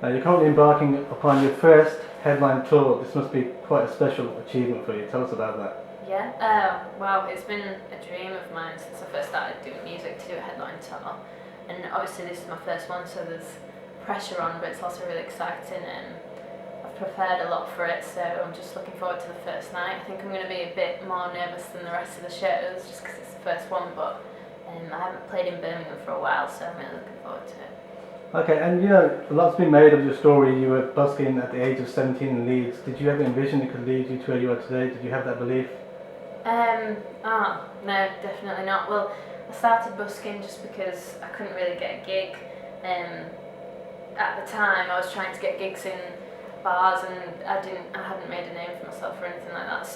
Now you're currently embarking upon your first headline tour. This must be quite a special achievement for you. Tell us about that. Yeah, well, it's been a dream of mine since I first started doing music to do a headline tour. And obviously this is my first one, so there's pressure on, but it's also really exciting, and I've prepared a lot for it, so I'm just looking forward to the first night. I think I'm going to be a bit more nervous than the rest of the shows, just because it's the first one, but I haven't played in Birmingham for a while, so I'm really looking forward to it. Okay, and a lot's been made of your story. You were busking at the age of 17 in Leeds. Did you ever envision it could lead you to where you are today? Did you have that belief? No, definitely not. Well, I started busking just because I couldn't really get a gig. At the time, I was trying to get gigs in bars, and I hadn't made a name for myself or anything like that.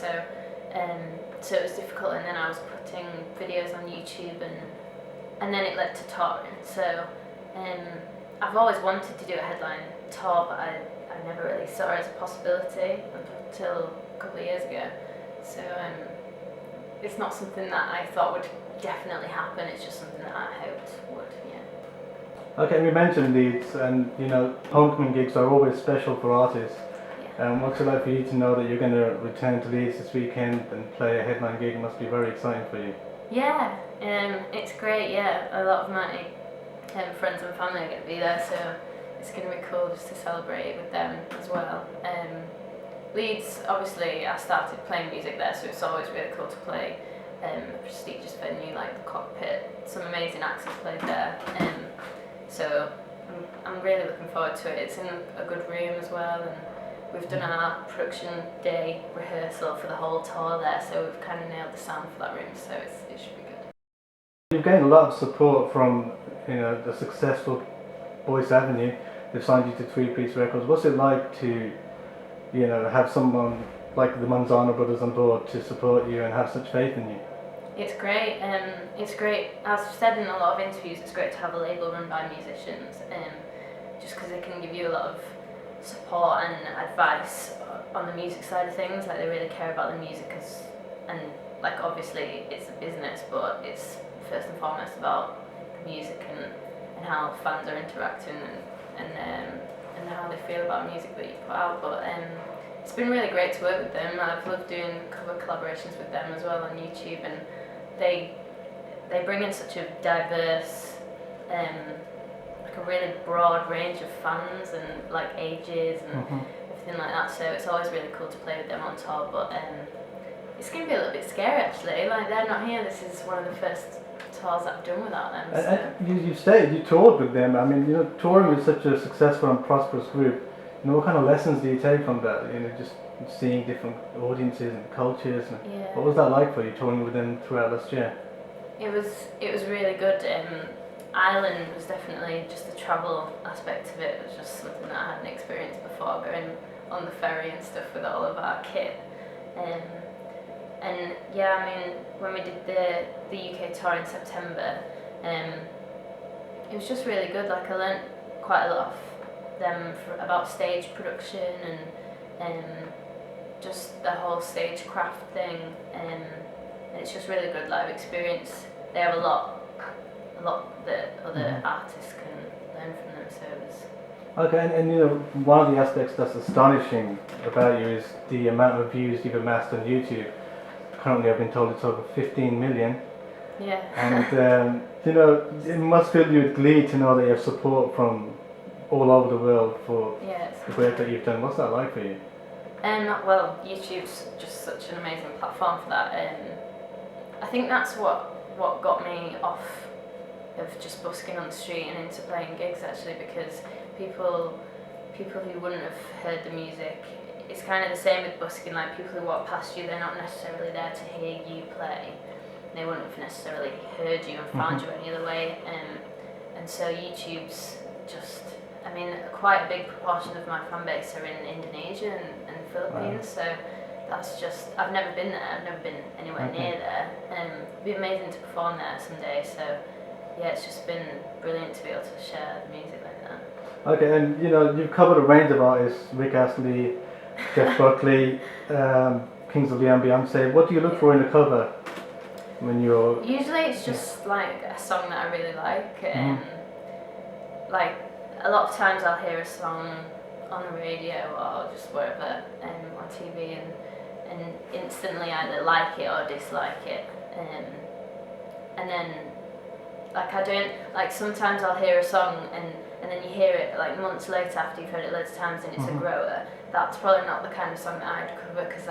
So it was difficult. And then I was putting videos on YouTube, and then it led to touring. So I've always wanted to do a headline tour, but I never really saw it as a possibility until a couple of years ago. So it's not something that I thought would definitely happen. It's just something that I hoped would. Yeah. Okay, we mentioned Leeds, and homecoming gigs are always special for artists. Yeah. What's it like for you to know that you're going to return to Leeds this weekend and play a headline gig? It must be very exciting for you. Yeah, it's great. Yeah, a lot of my friends and family are going to be there, so it's going to be cool just to celebrate with them as well. Leeds, obviously, I started playing music there, so it's always really cool to play a prestigious venue like the Cockpit. Some amazing acts have played there, so I'm really looking forward to it. It's in a good room as well, and we've done our production day rehearsal for the whole tour there, so we've kind of nailed the sound for that room, so it should be good. You've gained a lot of support from the successful Boyce Avenue. They've signed you to 3-piece records. What's it like to have someone like the Manzano Brothers on board to support you and have such faith in you? It's great. It's great. As I've said in a lot of interviews, it's great to have a label run by musicians, just because they can give you a lot of support and advice on the music side of things. Like, they really care about the music, and like, obviously it's a business, but it's first and foremost about the music and how fans are interacting and how they feel about music that you put out. But it's been really great to work with them. I've loved doing cover collaborations with them as well on YouTube, and they bring in such a diverse, like a really broad range of fans and like ages and everything like that. So it's always really cool to play with them on tour. But it's going to be a little bit scary actually. Like, they're not here. This is one of the first tours that I've done without them. So. And you toured with them. I mean, touring with such a successful and prosperous group. What kind of lessons do you take from that? Just seeing different audiences and cultures. And Yeah. What was that like for you, touring with them throughout last year? It was really good. Ireland was definitely just the travel aspect of it. It was just something that I hadn't experienced before, going on the ferry and stuff with all of our kit. And yeah, I mean, when we did the UK tour in September, it was just really good. Like, I learnt quite a lot of them about stage production and just the whole stagecraft thing, and it's just really good live experience. They have a lot that other artists can learn from them. So it was. Okay, and one of the aspects that's astonishing about you is the amount of views you've amassed on YouTube. Currently, I've been told it's over 15 million. Yeah. And it must fill you with glee to know that you have support from all over the world for the work that you've done. What's that like for you? Well, YouTube's just such an amazing platform for that. I think that's what got me off of just busking on the street and into playing gigs, actually, because people who wouldn't have heard the music, it's kind of the same with busking. Like, people who walk past you, they're not necessarily there to hear you play. They wouldn't have necessarily heard you and found you any other way. And so YouTube's just, I mean, quite a big proportion of my fan base are in Indonesia and the Philippines. Wow. So that's just, I've never been there. I've never been anywhere near there. It'd be amazing to perform there someday. So yeah, it's just been brilliant to be able to share the music like that. Okay, and you've covered a range of artists: Rick Astley, Jeff Buckley, Kings of Leon, Beyonce. What do you look for in a cover when you're? Usually it's just like a song that I really like, like a lot of times I'll hear a song on the radio or just wherever on TV, and instantly either like it or dislike it, and then like I don't like sometimes I'll hear a song and then you hear it like months later after you've heard it loads of times and it's a grower. That's probably not the kind of song that I'd cover because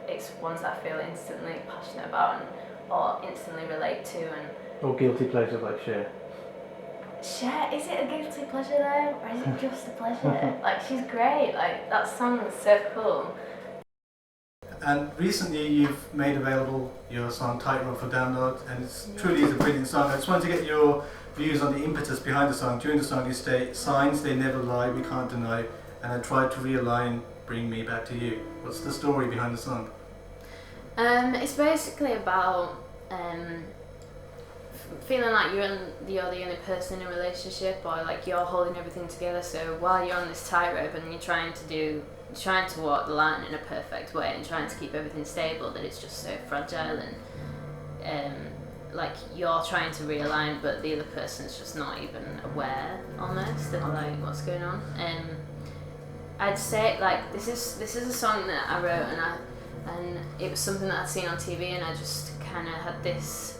it's ones that I feel instantly passionate about or instantly relate to. And or guilty pleasure like Cher. Cher, is it a guilty pleasure though, or is it just a pleasure? Like she's great. Like that song was so cool. And recently you've made available your song Tightrope for download, and it's truly is a brilliant song. I just wanted to get your views on the impetus behind the song. During the song you state, signs they never lie, we can't deny, and I tried to realign, bring me back to you. What's the story behind the song? It's basically about feeling like you're the only person in a relationship, or like you're holding everything together, so while you're on this tightrope and you're trying to walk the line in a perfect way and trying to keep everything stable, that it's just so fragile, and like you're trying to realign but the other person's just not even aware almost of like what's going on. I'd say like this is a song that I wrote and it was something that I'd seen on TV, and I just kind of had this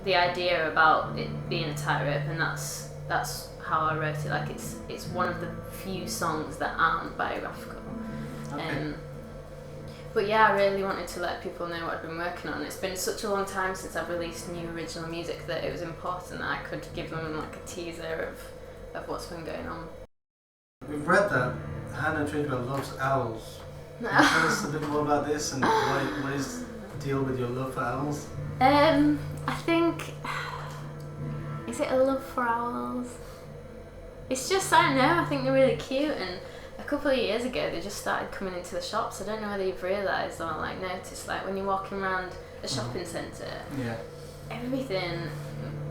the idea about it being a tightrope, and that's how I wrote it. Like it's one of the few songs that aren't biographical. Okay. But yeah, I really wanted to let people know what I've been working on. It's been such a long time since I've released new original music that it was important that I could give them like a teaser of what's been going on. We've read that Hannah Trigwell loves owls. Can you tell us a bit more about this and what is the deal with your love for owls? I think, is it a love for owls? It's just, I don't know, I think they're really cute, and a couple of years ago they just started coming into the shops. I don't know whether you've realised or like noticed, like when you're walking around a shopping centre, everything,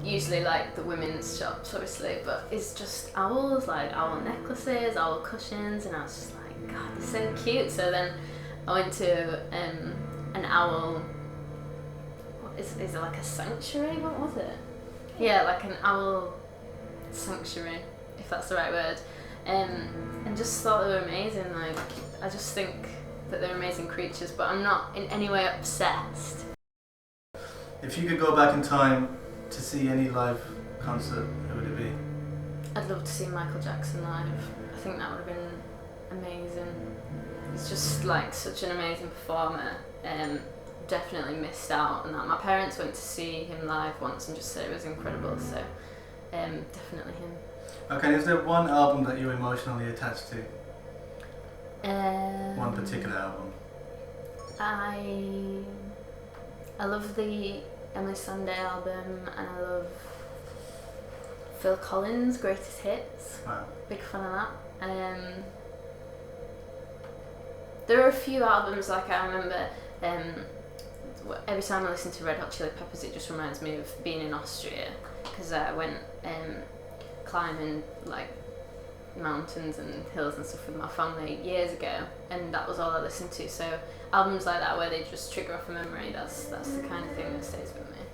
usually like the women's shops obviously, but it's just owls, like owl necklaces, owl cushions, and I was just like, God, they're so cute. So then I went to an owl, is it like a sanctuary? What was it? Yeah, like an owl sanctuary, if that's the right word, and just thought they were amazing. Like I just think that they're amazing creatures, but I'm not in any way obsessed. If you could go back in time to see any live concert, who would it be? I'd love to see Michael Jackson live. I think that would have been amazing. He's just like such an amazing performer. Definitely missed out on that. My parents went to see him live once and just said it was incredible, so definitely him. Okay, is there one album that you're emotionally attached to? One particular album? I love the Emily Sandé album, and I love Phil Collins' Greatest Hits. Wow. Big fan of that. There are a few albums, like I remember every time I listen to Red Hot Chili Peppers it just reminds me of being in Austria, because I went climbing like mountains and hills and stuff with my family years ago, and that was all I listened to. So albums like that where they just trigger off a memory, that's the kind of thing that stays with me.